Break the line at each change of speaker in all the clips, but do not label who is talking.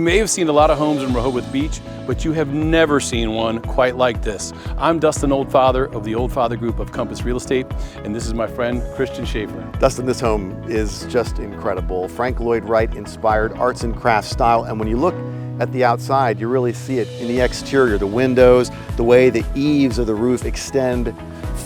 may have seen a lot of homes in Rehoboth Beach, but you have never seen one quite like this. I'm Dustin Oldfather of the Oldfather Group of Compass Real Estate, and this is my friend Christian Schaefer.
Dustin, this home is just incredible. Frank Lloyd Wright inspired arts and crafts style, and when you look at the outside, you really see it in the exterior, the windows, the way the eaves of the roof extend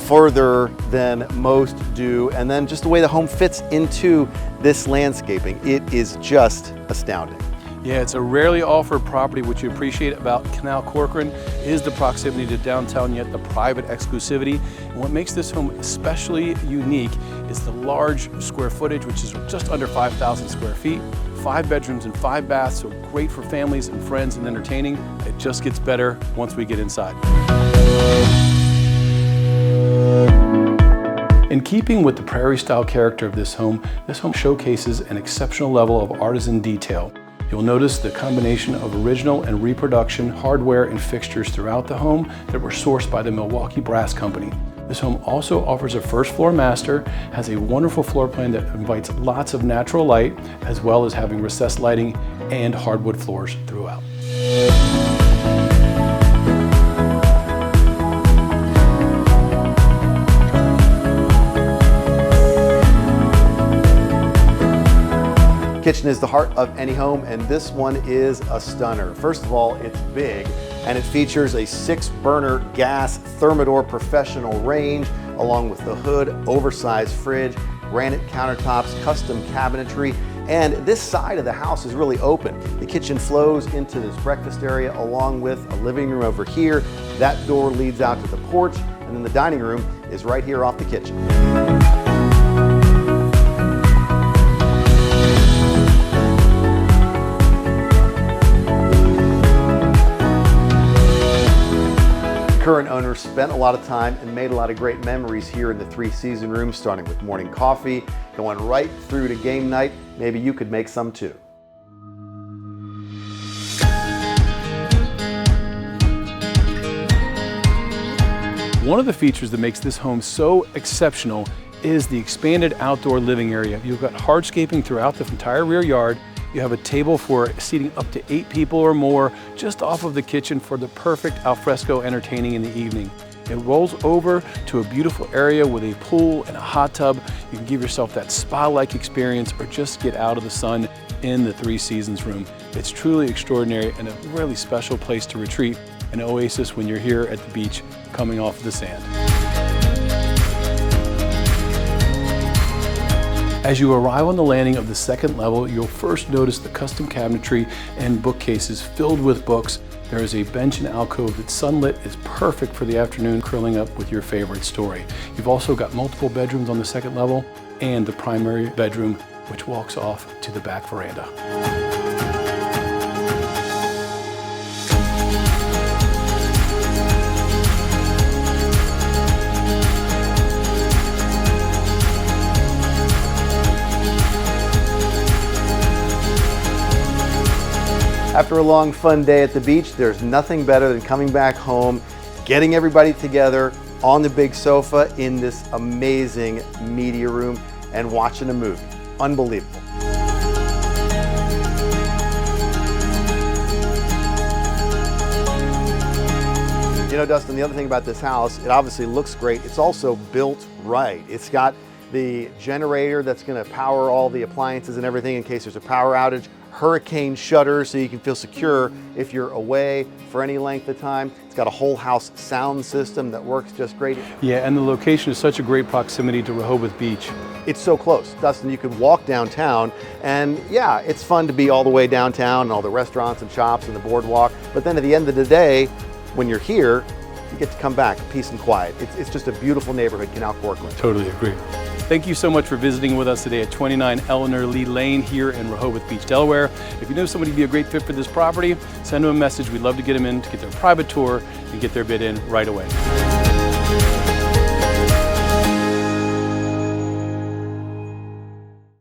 further than most do, and then just the way the home fits into this landscaping. It is just astounding.
Yeah, it's a rarely offered property. What you appreciate about Canal Corcoran is the proximity to downtown, yet the private exclusivity. And what makes this home especially unique is the large square footage, which is just under 5,000 square feet. 5 bedrooms and 5 baths, so great for families and friends and entertaining. It just gets better once we get inside. In keeping with the prairie-style character of this home showcases an exceptional level of artisan detail. You'll notice the combination of original and reproduction hardware and fixtures throughout the home that were sourced by the Milwaukee Brass Company. This home also offers a first floor master, has a wonderful floor plan that invites lots of natural light, as well as having recessed lighting and hardwood floors throughout.
Kitchen is the heart of any home, and this one is a stunner. First of all, it's big, and it features a 6-burner gas Thermador professional range, along with the hood, oversized fridge, granite countertops, custom cabinetry, and this side of the house is really open. The kitchen flows into this breakfast area along with a living room over here. That door leads out to the porch, and then the dining room is right here off the kitchen. Current owner spent a lot of time and made a lot of great memories here in the 3-season room, starting with morning coffee, going right through to game night. Maybe you could make some too.
One of the features that makes this home so exceptional is the expanded outdoor living area. You've got hardscaping throughout the entire rear yard. You have a table for seating up to 8 people or more just off of the kitchen for the perfect alfresco entertaining in the evening. It rolls over to a beautiful area with a pool and a hot tub. You can give yourself that spa-like experience or just get out of the sun in the 3 Seasons room. It's truly extraordinary and a really special place to retreat, an oasis when you're here at the beach coming off the sand. As you arrive on the landing of the 2nd level, you'll first notice the custom cabinetry and bookcases filled with books. There is a bench and alcove that's sunlit. It's perfect for the afternoon, curling up with your favorite story. You've also got multiple bedrooms on the 2nd level and the primary bedroom, which walks off to the back veranda.
After a long, fun day at the beach, there's nothing better than coming back home, getting everybody together on the big sofa in this amazing media room and watching a movie. Unbelievable. You know, Dustin, the other thing about this house, it obviously looks great. It's also built right. It's got the generator that's going to power all the appliances and everything in case there's a power outage. Hurricane shutters so you can feel secure if you're away for any length of time. It's got a whole house sound system that works just great.
Yeah, and the location is such a great proximity to Rehoboth Beach.
It's so close, Dustin, you could walk downtown, and yeah, it's fun to be all the way downtown and all the restaurants and shops and the boardwalk, but then at the end of the day, when you're here, you get to come back, peace and quiet. It's just a beautiful neighborhood, Canal Corcoran.
Totally agree. Thank you so much for visiting with us today at 29 Eleanor Lee Lane here in Rehoboth Beach, Delaware. If you know somebody who'd be a great fit for this property, send them a message. We'd love to get them in to get their private tour and get their bid in right away.